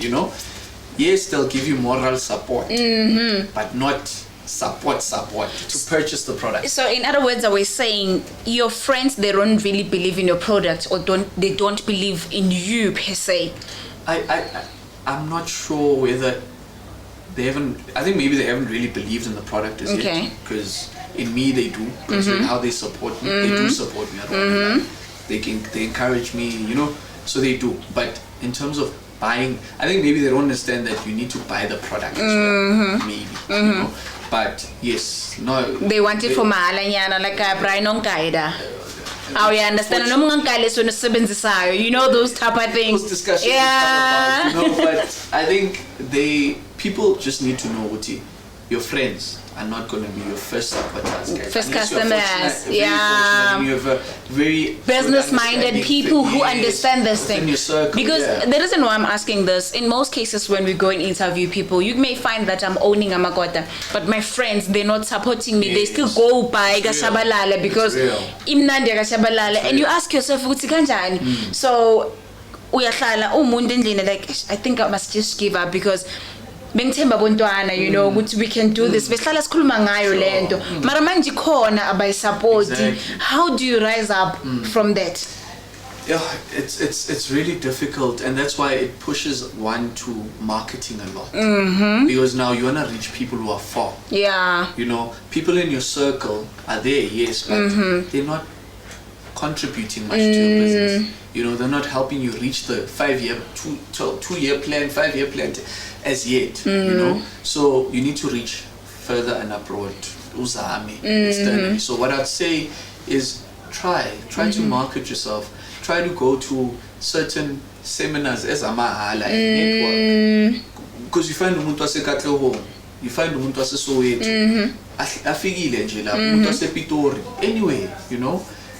Yes, they'll give you moral support, but not support to purchase the product. So in other words, I was saying your friends, they don't really believe in your product, or they don't believe in you per se. I'm not sure whether they haven't. I think maybe they haven't really believed in the product as yet. Because in me they do. Considering how they support me, they do support me. I don't know. They encourage me, So they do. But in terms of buying, I think maybe they don't understand that you need to buy the product as well. Maybe, But yes, no. They want it for mahalanyana, like a Brian on Kaida. Oh, you understand? Those type of things. Those discussions. Yeah. But I think people just need to know, Uti, your friends are not going to be your first supporters, guys. First customers. Yeah. You have a very business-minded people who understand this thing. Your circle, because the reason why I'm asking this, in most cases when we go and interview people, you may find that I'm owning a makota, but my friends, they're not supporting me. They still go by gashabalala because imnandi gashabalala, and you ask yourself, so uyahlala umuntu endlini, like, I think I must just give up because bengithemba bontwana, we can do this. Behlala sikhuluma ngayo lento. Mara manje khona abayisupport. How do you rise up from that? Yeah, it's really difficult, and that's why it pushes one to marketing a lot. Because now you wanna reach people who are far. Yeah. People in your circle are there, yes, but they're not contributing much to your business. They're not helping you reach the 5-year, 2-year plan, 5-year plan as yet. So you need to reach further and abroad, externally. So what I'd say is try to market yourself. Try to go to certain seminars as a mahala network. Because you find umuntu wasekatlehong, you find umuntu waseSoweto, afikile nje la, umuntu wasePitori, anyway,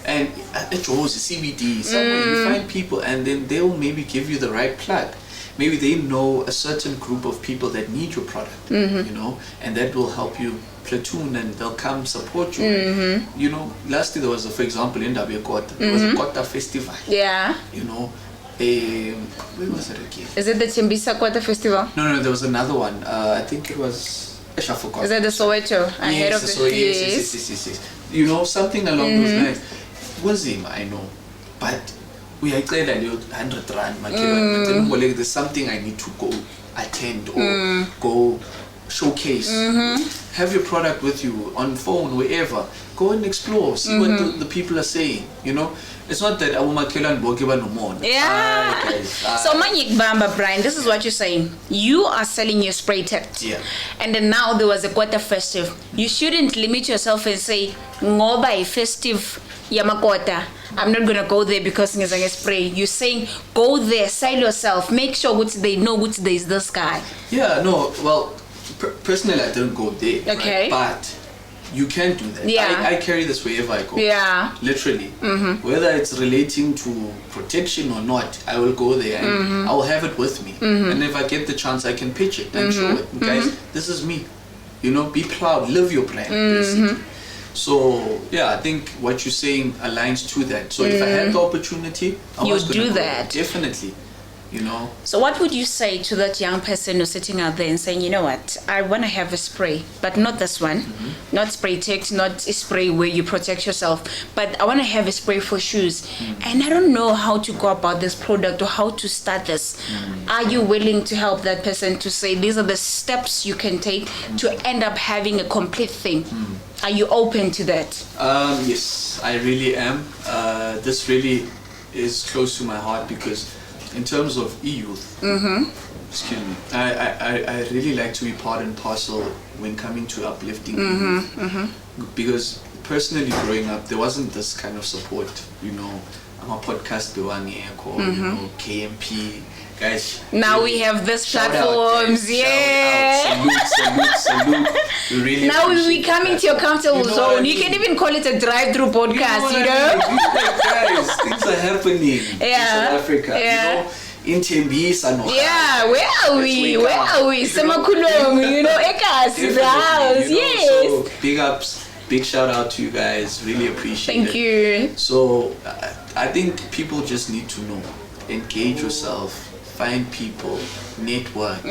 and at Jozi, CBD, somewhere you find people, and then they'll maybe give you the right plug. Maybe they know a certain group of people that need your product, and that will help you platoon, and they'll come support you. Lastly, there was, for example, in Kota, there was a Kota festival. Yeah. Where was it again? Is it the Chimbisa Kota festival? No, there was another one. I think it was. I forgot. Is it the Soweto? Ahead of it. Yes. Something along those lines. Wazima, I know, but we are clear that 100 rand. There's something I need to go attend or go showcase. Have your product with you on phone, wherever. Go and explore. See what the people are saying. It's not that Awumakela Bokiba no more. Yeah. So Manyik Bamba, Brian, this is what you're saying. You are selling your spray tect. Yeah. And then now there was a Kota festive. You shouldn't limit yourself and say, ngoba festive Yamakota, I'm not gonna go there because Mzansi Spray. You're saying go there, sell yourself, make sure what they know what there is this guy. Yeah, no, well, personally I don't go there. Okay. Right? But you can do that. Yeah. I carry this wherever I go. Yeah. Literally. Whether it's relating to protection or not, I will go there and I will have it with me. And if I get the chance, I can pitch it and show it. Guys, this is me. You know, be proud, live your brand, basically. So, yeah, I think what you're saying aligns to that. So if I had the opportunity, I was going to do go that. there. Definitely. You know. So what would you say to that young person who's sitting out there and saying, you know what, I want to have a spray, but not this one, not Spray Tect, not a spray where you protect yourself, but I want to have a spray for shoes, and I don't know how to go about this product or how to start this. Are you willing to help that person to say these are the steps you can take to end up having a complete thing? Are you open to that? Yes, I really am. This really is close to my heart because in terms of e-youth, excuse me, I really like to be part and parcel when coming to uplifting e-youth. Because personally growing up, there wasn't this kind of support, you know. I'm a podcast Bewani or you know, KMP. Guys, now really, we have this shout platforms, out, yeah. Salute. We really now we're coming to your comfortable You know zone. what I You mean? can even call it a drive-through podcast, you know? Guys, things are happening in South Africa. Yeah. You know, in Tembisa, no. Yeah, where are we? Let's wake Where up. are we? Semakulomi, you know, Ekas is the house. You know, Yes. So big ups, big shout out to you guys. Really appreciate it. Thank you. So I think people just need to know, engage yourself, find people, network.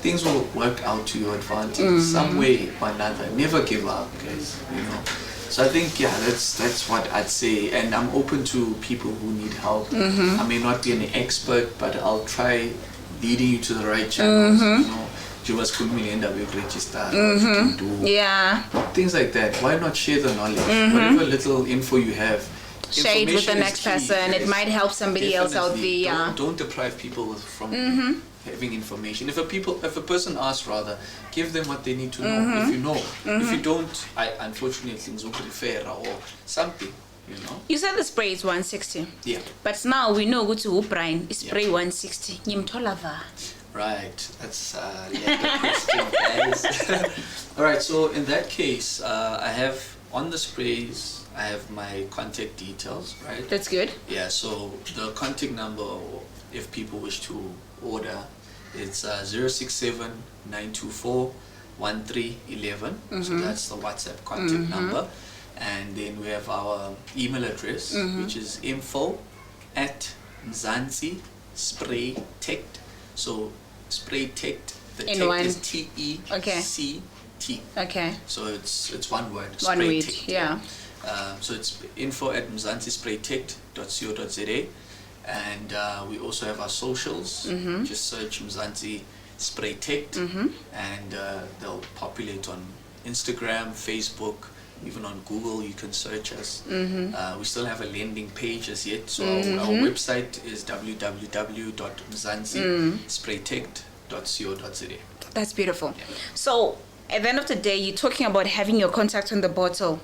Things will work out to your advantage some way or another. Never give up, guys. You know. So I think that's what I'd say, and I'm open to people who need help. I may not be an expert, but I'll try leading you to the right channels. You know, Jivas Kumilienda will register. What you can do. Yeah. Things like that. Why not share the knowledge? Whatever little info you have. Share it with the Information next is key, person. It guys. might help somebody else out there. Definitely. Yeah. Don't deprive people from having information. If a person asks, rather give them what they need to know. If you know, if you don't, I unfortunately refer or something. You know. You said the spray is 160. Yeah. But now we know go to Brian is spray 160. Nyimtolava. Right. That's the question, guys. All right. So in that case, I have on the sprays. I have my contact details, right? That's good. Yeah, so the contact number, if people wish to order, it's 067 924 1311. So that's the WhatsApp contact number. And then we have our email address, which is info at Mzansi Spray Tect. So Spray Tect, the In Tect one. is T-E-C-T. Okay. So it's one word. One Spray word. Tect, Yeah. So it's info at mzansispraytect.co.za, and we also have our socials. Just search Mzansi Spray Tect, and they'll populate on Instagram, Facebook, even on Google. You can search us. We still have a landing page as yet, so our website is www.mzansispraytect.co.za. That's beautiful. Yeah. So at the end of the day, you're talking about having your contact on the bottle.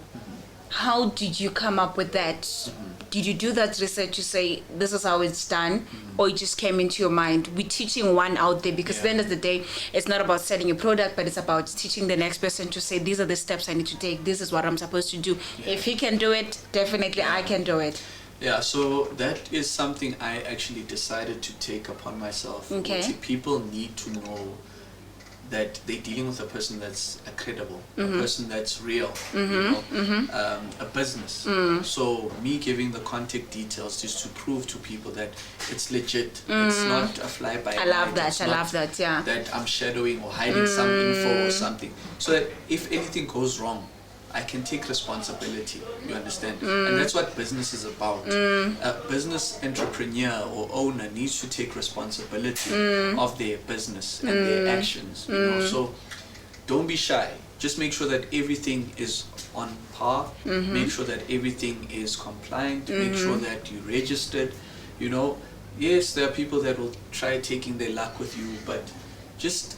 How did you come up with that? Did you do that research to say this is how it's done, or it just came into your mind? We're teaching one out there because at the end of the day, it's not about selling a product, but it's about teaching the next person to say these are the steps I need to take. This is what I'm supposed to do. If he can do it, definitely I can do it. Yeah, so that is something I actually decided to take upon myself. Okay. See, people need to know that they're dealing with a person that's credible, a person that's real, you know, a business. So me giving the contact details just to prove to people that it's legit. It's not a fly-by-night. I love that. It's I not love that. Yeah. that I'm shadowing or hiding some info or something. So that if anything goes wrong, I can take responsibility, you understand? And that's what business is about. A business entrepreneur or owner needs to take responsibility of their business and their actions, you know? So don't be shy. Just make sure that everything is on par. Make sure that everything is compliant. Make sure that you registered, you know? Yes, there are people that will try taking their luck with you, but just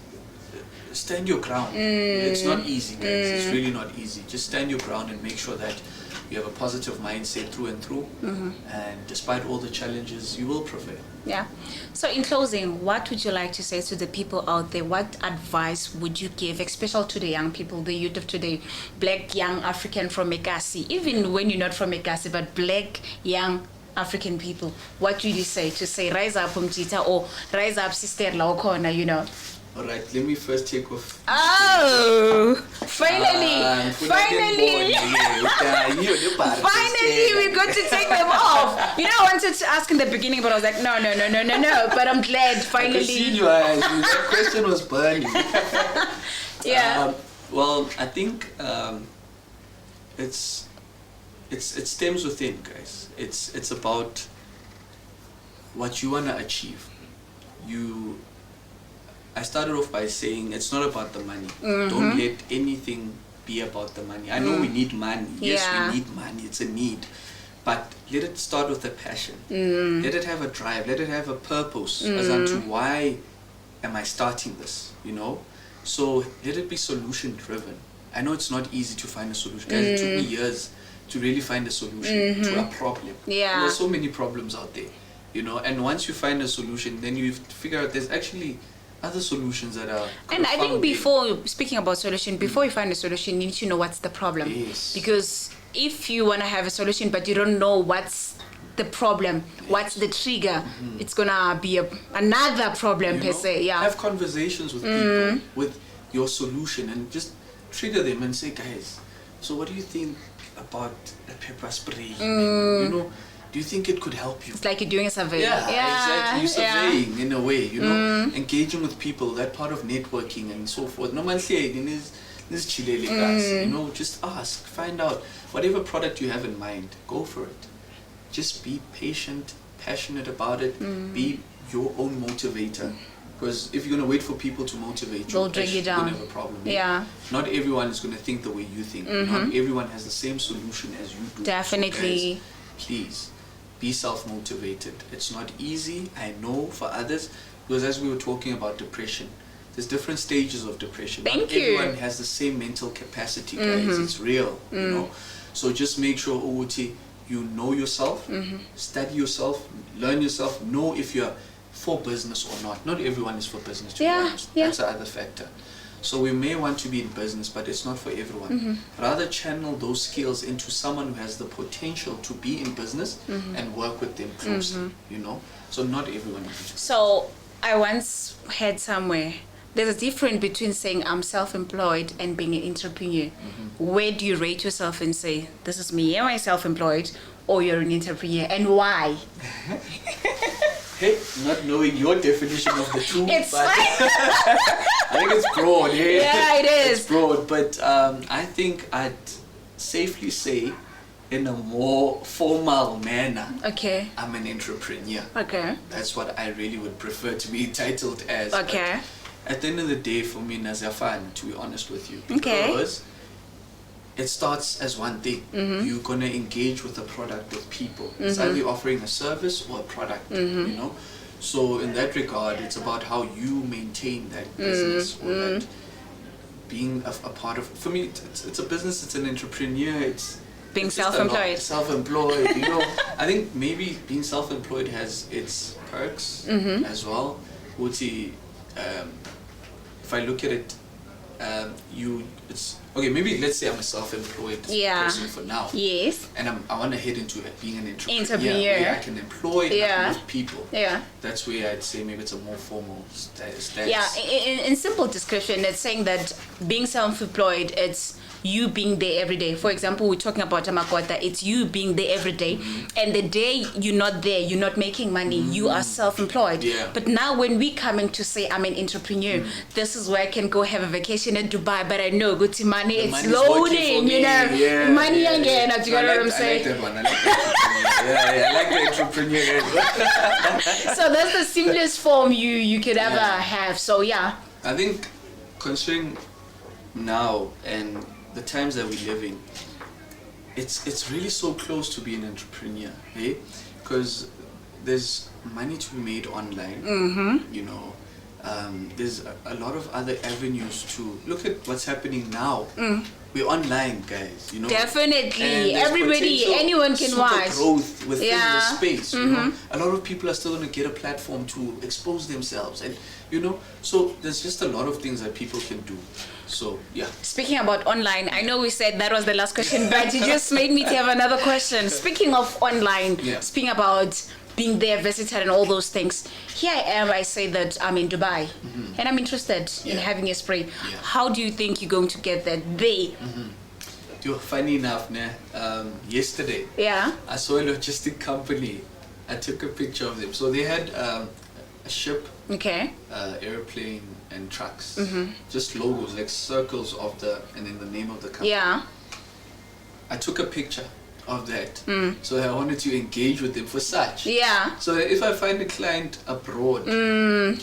stand your ground. It's not easy, guys. It's really not easy. Just stand your ground and make sure that you have a positive mindset through and through, and despite all the challenges, you will prevail. Yeah. So in closing, what would you like to say to the people out there? What advice would you give, especially to the young people, the youth of today, black young African from Ekasi, even when you're not from Ekasi, but black young African people? What would you say to say, rise up, Umjita, or rise up, sister Laokona, you know? All right, let me first take off. Oh, finally, finally, finally, we got to take them off. You know, I wanted to ask in the beginning, but I was like, no. But I'm glad finally. I can see in your eyes. That question was burning. Yeah. Well, I think it stems within, guys. It's about what you wanna achieve. I started off by saying it's not about the money. Don't let anything be about the money. I know we need money. Yes, we need money. It's a need. But let it start with a passion. Let it have a drive. Let it have a purpose as unto why am I starting this, you know? So let it be solution driven. I know it's not easy to find a solution. Guys, it took me years to really find a solution to a problem. Yeah. There's so many problems out there, you know? And once you find a solution, then you figure out there's actually other solutions that are. And I think before speaking about solution, before you find a solution, you need to know what's the problem. Yes. Because if you want to have a solution but you don't know what's the problem, what's the trigger, it's gonna be another problem per se. Yeah. Have conversations with people with your solution and just trigger them and say, guys, so what do you think about a pepper spray? You know, do you think it could help you? It's like you're doing a survey. Yeah, exactly. You're surveying in a way, you know, engaging with people, that part of networking and so forth. No man saying this chilele guys, you know, just ask, find out. Whatever product you have in mind, go for it. Just be patient, passionate about it, be your own motivator. Because if you're going to wait for people to motivate you, they'll drag you down. You're going to have a problem. Yeah. Not everyone is going to think the way you think. Not everyone has the same solution as you do. Definitely. So guys, please be self-motivated. It's not easy, I know, for others, because as we were talking about depression, there's different stages of depression. Thank not you. Everyone has the same mental capacity, guys. It's real, you know. So just make sure, Uti, you know yourself, study yourself, learn yourself, know if you're for business or not. Not everyone is for business, to be honest. That's the other factor. So we may want to be in business, but it's not for everyone. Rather channel those skills into someone who has the potential to be in business and work with them closely, you know. So not everyone is. So I once heard somewhere, there's a difference between saying I'm self-employed and being an entrepreneur. Where do you rate yourself and say, this is me, am I self-employed, or you're an entrepreneur, and why? Hey, not knowing your definition of the two, It's but fine. I think it's broad. Hey? Yeah, it is. It's broad, but I think I'd safely say, in a more formal manner, Okay. I'm an entrepreneur. Okay. That's what I really would prefer to be titled as. Okay. But at the end of the day, for me, Nazafan, to be honest with you, Okay. because it starts as one thing. You're gonna engage with a product, with people. It's either offering a service or a product, you know. So in that regard, it's about how you maintain that business or that being a part of. For me, it's a business. It's an entrepreneur. It's Being just a lot. self-employed. Self-employed, you know. I think maybe being self-employed has its perks as well. Uti, if I look at it, it's okay. Maybe let's say I'm a self-employed person for now. Yes. And I want to head into being an entrepreneur. Where I can employ enough people. Yeah. That's where I'd say maybe it's a more formal status. Yeah, in simple description, it's saying that being self-employed, it's you being there every day. For example, we're talking about Tamakota, it's you being there every day. And the day you're not there, you're not making money, you are self-employed. Yeah. But now when we coming to say I'm an entrepreneur, this is where I can go have a vacation in Dubai, but I know good money, it's loading, you know. Yeah, money again, you know what I'm I saying? like that one. I like the entrepreneur. I like the entrepreneur. So that's the simplest form you could ever have. So yeah. I think considering now and the times that we live in, it's really so close to being an entrepreneur, eh? Because there's money to be made online, you know. there's a lot of other avenues to look at what's happening now. We're online, guys. You know, Definitely, and there's everybody, potential anyone can super watch. growth within the space. You know, Mm-hmm. a lot of people are still going to get a platform to expose themselves, and you know, so there's just a lot of things that people can do. So yeah. Speaking about online, I know we said that was the last question, but you just made me to have another question. Speaking of online, Yeah. speaking about being there, visited, and all those things. Here I am, I say that I'm in Dubai, and I'm interested in Yeah. having a spray. Yeah. How do you think you're going to get that there? Funny enough, yesterday Yeah. I saw a logistic company. I took a picture of them. So they had a ship, Okay. airplane, and trucks. Just logos, like circles of and then the name of the company. Yeah. I took a picture of that. So I wanted to engage with them for such. Yeah. So that if I find a client abroad,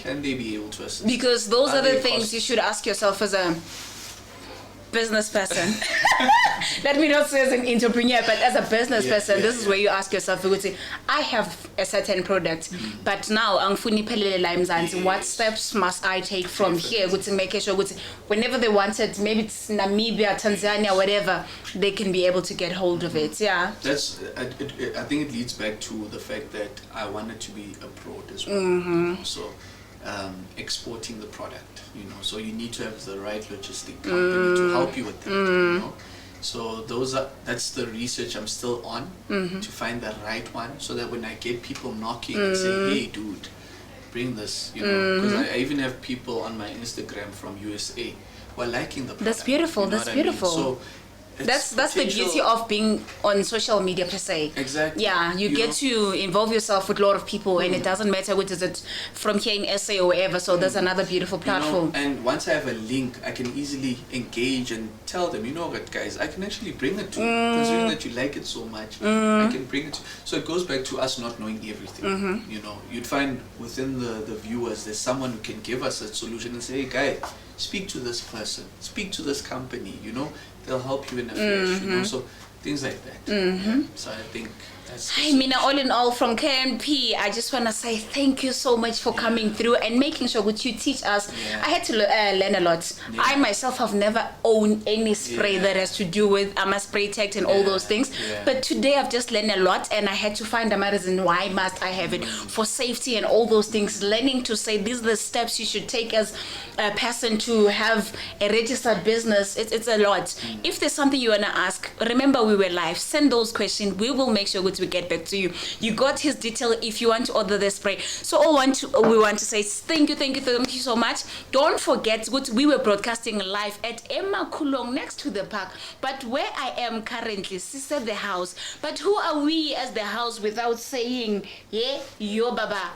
can they be able to assist? Because those are the they things cost- you should ask yourself as a business person. Let me not say as an entrepreneur, but as a business person, this is where you ask yourself, you would say, I have a certain product, but now angifuni iphelele la eMzansi. What steps must I take from here? Ukuthi make sure ukuthi whenever they want it, maybe it's Namibia, Tanzania, whatever, they can be able to get hold of it. Yeah. That's. I think it leads back to the fact that I wanted to be abroad as well. So, exporting the product, you know. So you need to have the right logistic company to help you with that. You know. So that's the research I'm still on to find the right one, so that when I get people knocking and say, "Hey, dude, bring this," you know, because I even have people on my Instagram from USA who are liking the product. That's beautiful. you know That's what I mean? beautiful. So it's That's the potential- beauty of being on social media per se. Exactly. Yeah, you get to involve yourself with a lot of people, and it doesn't matter which is it from here in SA or wherever. So there's another beautiful You know, platform. and once I have a link, I can easily engage and tell them, you know what, guys, I can actually bring it to you. Considering that you like it so much, I can bring it to. So it goes back to us not knowing everything. You know, you'd find within the viewers, there's someone who can give us a solution and say, hey, guys, speak to this person, speak to this company, you know, they'll help you in a flash, you know, so things like that. Yeah. So I think that's the Hi, Mina, all in all, from KNP, I just want to say thank you so much for coming through and making sure that you teach us. Yeah. I had to learn a lot. Yeah. I myself have never owned any spray that has to do with Spray Tect and all those things. Yeah. But today I've just learned a lot, and I had to find a reason why must I have it for safety and all those things. Learning to say these are the steps you should take as a person to have a registered business. It's a lot. If there's something you want to ask, remember we were live. Send those questions. We will make sure we get back to you. You got his detail if you want to order the spray. So we want to say thank you so much. Don't forget we were broadcasting live at Emma Kulong next to the park. But where I am currently, Sister the house. But who are we as the house without saying, yeah, yo baba.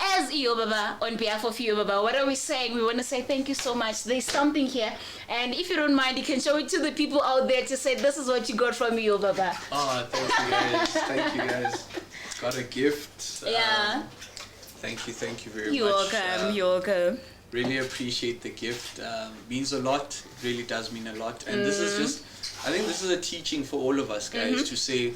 As Iyo Baba, on behalf of Iyo Baba, what are we saying? We want to say thank you so much. There's something here, and if you don't mind, you can show it to the people out there to say this is what you got from Iyo Baba. Oh, thank you guys. Thank you guys. It's got a gift. Yeah. Thank you very You're much. welcome. You're welcome. Really appreciate the gift. Means a lot. It really does mean a lot. And this is just, I think this is a teaching for all of us guys to say,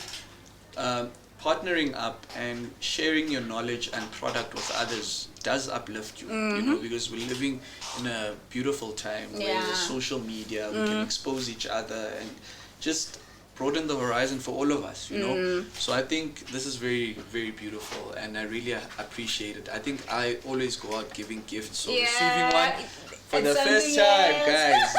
partnering up and sharing your knowledge and product with others does uplift you, you know, because we're living in a beautiful time where there's social media, we can expose each other and just broaden the horizon for all of us, you know. So I think this is very, very beautiful, and I really appreciate it. I think I always go out giving gifts, so receiving one for the first time, guys.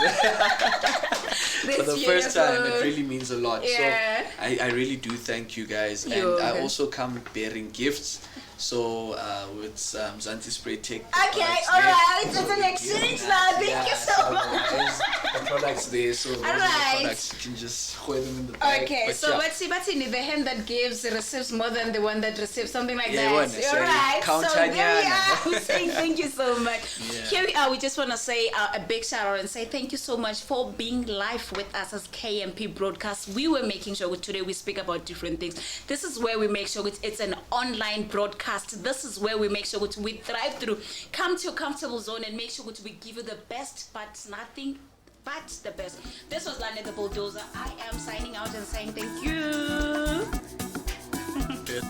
For the first time, it really means a lot. Yeah. So I really do thank you guys, and I also come bearing gifts. So with Mzansi Spray Tect. Okay, alright, it's an exchange now. Thank you so much. The products there, so those are the Alright. products. You can just throw them in the bag. Okay, But so yeah. what's in it? The hand that gives receives more than the one that receives, something like Yeah, that. one, so Alright, count so there we Tanyana. are. We're saying thank you so much. Yeah. Here we are. We just want to say a big shout out and say thank you so much for being live with us as KMP Broadcast. We were making sure today we speak about different things. This is where we make sure it's an online broadcast. This is where we make sure we thrive through. Come to your comfortable zone and make sure we give you the best, but nothing but the best. This was Lana the Bulldozer. I am signing out and saying thank you. Yeah.